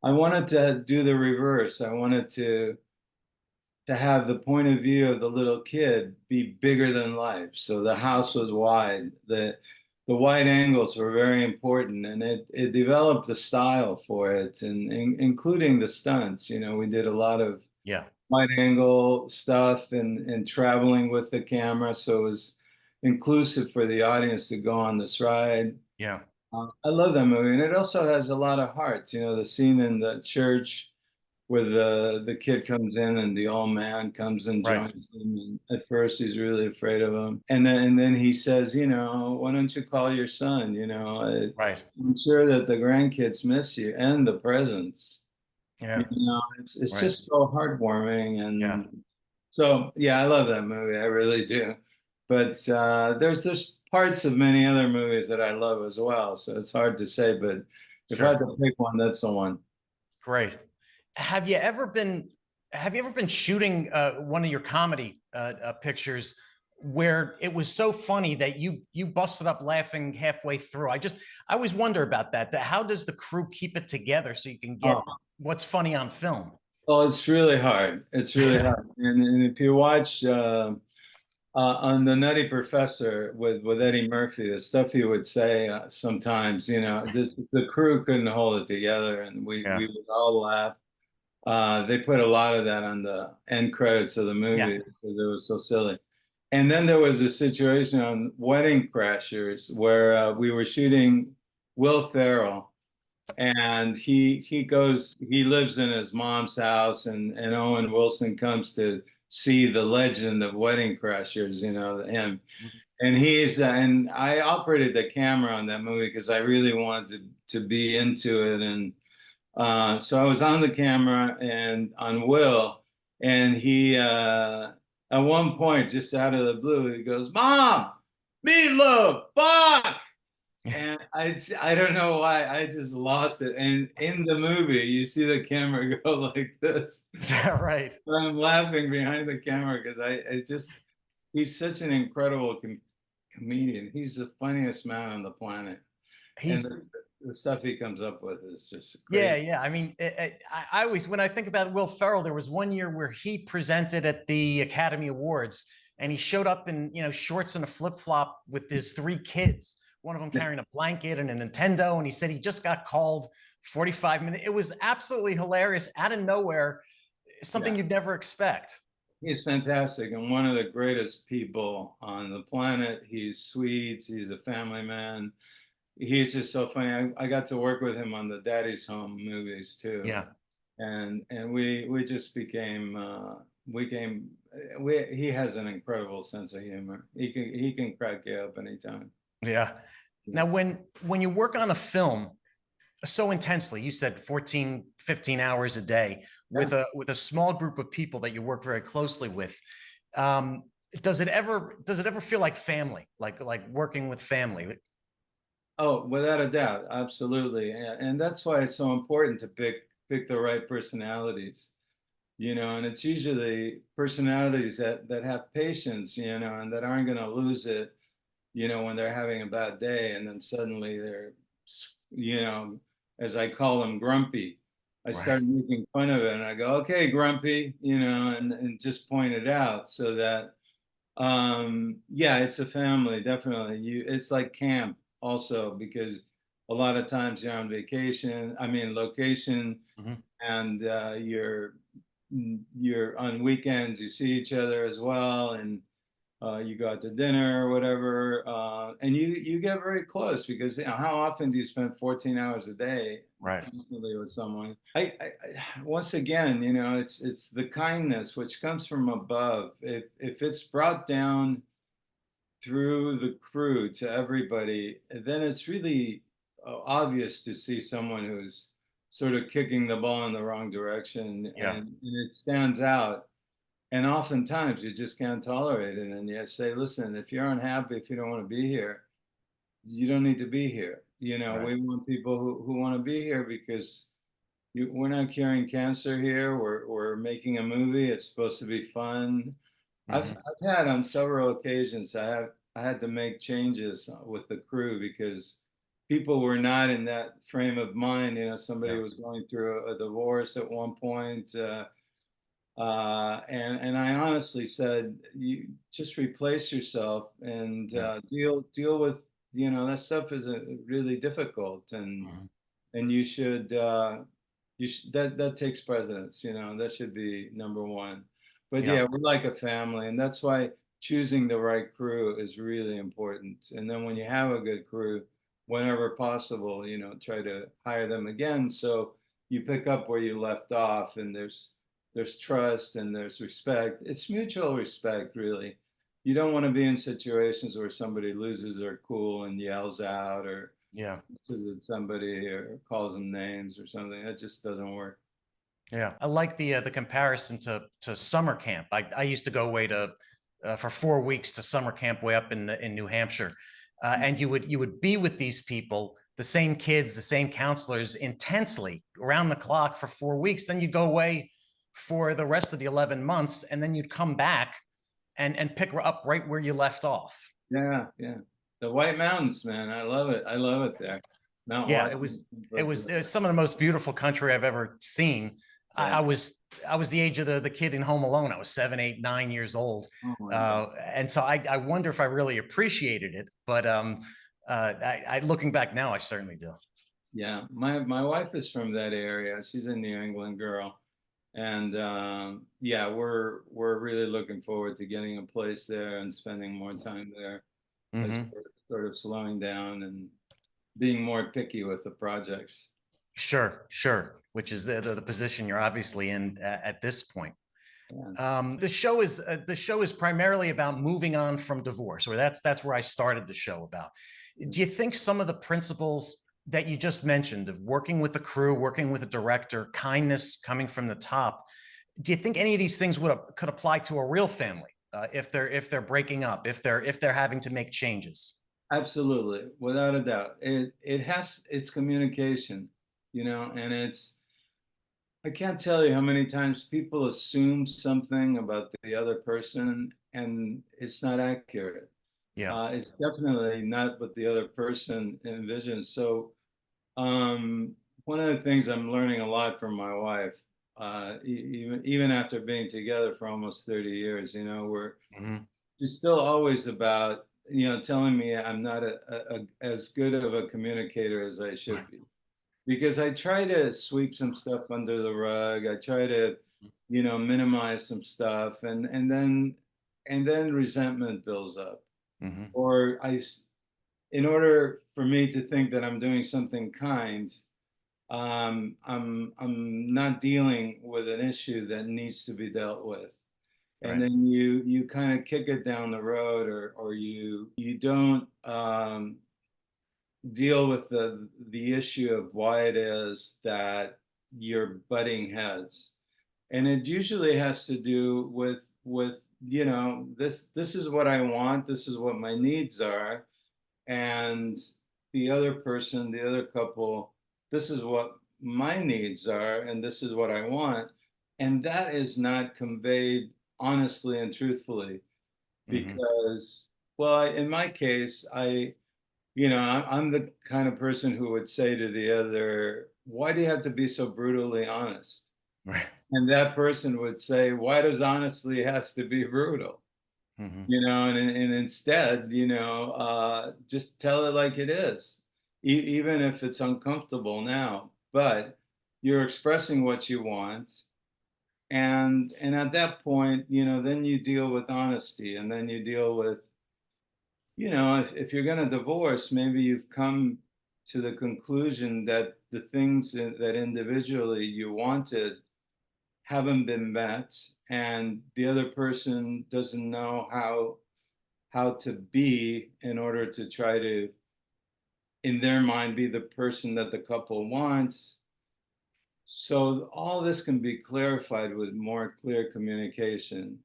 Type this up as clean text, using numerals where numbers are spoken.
I wanted to do the reverse. I wanted to have the point of view of the little kid be bigger than life. So the house was wide. The wide angles were very important, and it developed the style for it, and including the stunts. You know, we did a lot of Yeah. wide angle stuff and traveling with the camera, so it was inclusive for the audience to go on this ride. Yeah. I love that movie, and it also has a lot of heart. You know, the scene in the church where the kid comes in and the old man comes and Right. joins him. And at first, he's really afraid of him, and then he says, you know, why don't you call your son? You know, Right. I'm sure that the grandkids miss you and the presents. You Yeah. know, it's Right. just so heartwarming, Yeah. and so yeah, I love that movie. I really do. But there's parts of many other movies that I love as well. So it's hard to say, but if I had Sure. to pick one, that's the one. Great. Have you ever been have you ever been shooting one of your comedy pictures where it was so funny that you busted up laughing halfway through? I always wonder about that. How does the crew keep it together so you can get Oh, what's funny on film? oh, it's really hard. It's really hard. And if you watch on the Nutty Professor with Eddie Murphy, the stuff he would say sometimes, you know, the crew couldn't hold it together, and we Yeah. would all laugh. They put a lot of that on the end credits of the Yeah. movie because it was so silly. And then there was a situation on Wedding Crashers where we were shooting Will Ferrell, and he lives in his mom's house, and Owen Wilson comes to see the legend of Wedding Crashers, you know, him. And and I operated the camera on that movie because I really wanted to be into it, and so I was on the camera and on Will, and he at one point, just out of the blue, he goes, "Mom, meatloaf, fuck!" And I don't know why, I just lost it. And in the movie, you see the camera go like this. Is that right? I'm laughing behind the camera because I just he's such an incredible comedian. He's the funniest man on the planet, and He's the stuff he comes up with is just Yeah, crazy. yeah. I mean, I always, when I think about Will Ferrell, there was one year where he presented at the Academy Awards, and he showed up in shorts and a flip flop with his three kids. One of them carrying a blanket and a Nintendo, and he said he just got called 45 minutes. It was absolutely hilarious, out of nowhere, something Yeah. you'd never expect. He's fantastic and one of the greatest people on the planet. He's sweet. He's a family man. He's just so funny. I got to work with him on the Daddy's Home movies too, Yeah. and we just became we he has an incredible sense of humor. He can crack you up anytime. Yeah. Yeah. Now, when you work on a film so intensely, you said 14, 15 hours a day Yeah. with a small group of people that you work very closely with, um, does it ever feel like family, like working with family? Oh, without a doubt, absolutely, and that's why it's so important to pick the right personalities. You know, and it's usually personalities that have patience, you know, and that aren't going to lose it, you know, when they're having a bad day, and then suddenly they're, you know, as I call them, grumpy. I Right. start making fun of it, and I go, "Okay, grumpy," you know, and just point it out so that, yeah, it's a family, definitely. It's like camp also because a lot of times you're on vacation. I mean, location, Mhm. and you're on weekends, you see each other as well, and you go out to dinner or whatever, and you get very close because you know how often do you spend 14 hours a day Right. constantly with someone? Once again, you know, it's the kindness which comes from above. If it's brought down through the crew to everybody, then it's really obvious to see someone who's sort of kicking the ball in the wrong direction, Yeah. and it stands out. And oftentimes you just can't tolerate it. And you say, listen, if you're unhappy, if you don't want to be here, you don't need to be here. You know, Right. we want people who want to be here because we're not curing cancer here. We're making a movie. It's supposed to be fun. Mhm. I've had on several occasions I had to make changes with the crew because people were not in that frame of mind. You know, somebody Yeah. was going through a divorce at one point, and I honestly said, you just replace yourself and Yeah. deal with, you know, that stuff is really difficult, Mhm. and that takes precedence. You know, that should be number one. But Yeah. yeah, we're like a family, and that's why choosing the right crew is really important. And then when you have a good crew, whenever possible, you know, try to hire them again, so you pick up where you left off, and there's trust and there's respect. It's mutual respect, really. You don't want to be in situations where somebody loses their cool and yells out or Yeah. at somebody or calls them names or something. That just doesn't work. Yeah. I like the comparison to summer camp. I used to go away to for 4 weeks to summer camp way up in New Hampshire, and you would be with these people, the same kids, the same counselors, intensely around the clock for 4 weeks. Then you go away for the rest of the 11 months, and then you'd come back and pick up right where you left off. Yeah, yeah. The White Mountains, man. I love it. I love it there. Mount Yeah, it was Washington. it was, it was some of the most beautiful country I've ever seen. I, Yeah. I was I was the age of the kid in Home Alone. I was 7, 8, 9 years old, Oh my God. and so I wonder if I really appreciated it. But looking back now, I certainly do. Yeah. My wife is from that area. She's a New England girl. And yeah, we're really looking forward to getting a place there and spending more time there as Hmm. we're sort of slowing down and being more picky with the projects. Sure, sure. Which is the position you're obviously in at this point. Yeah. The show is primarily about moving on from divorce, or that's where I started the show about. Do you think some of the principles that you just mentioned of working with the crew, working with a director, kindness coming from the top, do you think any of these things could apply to a real family if they're breaking up, if they're having to make changes? Absolutely, without a doubt. It's communication, you know, and I can't tell you how many times people assume something about the other person and it's not accurate. Yeah. It's definitely not what the other person envisions. So, um, one of the things I'm learning a lot from my wife, even after being together for almost 30 years, you know, Hmm. she's still always about, you know, telling me I'm not as good of a communicator as I should be, because I try to sweep some stuff under the rug. I try to, you know, minimize some stuff, and then resentment builds up. Hmm. Or in order for me to think that I'm doing something kind, I'm not dealing with an issue that needs to be dealt with. And Right. then you kind of kick it down the road, or you don't deal with the issue of why it is that you're butting heads. And it usually has to do with, you know, this is what I want, this is what my needs are, and the other person, the other couple, this is what my needs are, and this is what I want. And that is not conveyed honestly and truthfully, Hmm. because, well, in my case, you know, I'm the kind of person who would say to the other, why do you have to be so brutally honest? Right. And that person would say, why does honestly has to be brutal? Hmm. You know, and instead, you know, just tell it like it is, even if it's uncomfortable now. But you're expressing what you want, and at that point, you know, then you deal with honesty, and then you deal with, you know, if you're going to divorce, maybe you've come to the conclusion that the things that individually you wanted haven't been met, and the other person doesn't know how to be in order to try to, in their mind, be the person that the couple wants. So all this can be clarified with more clear communication.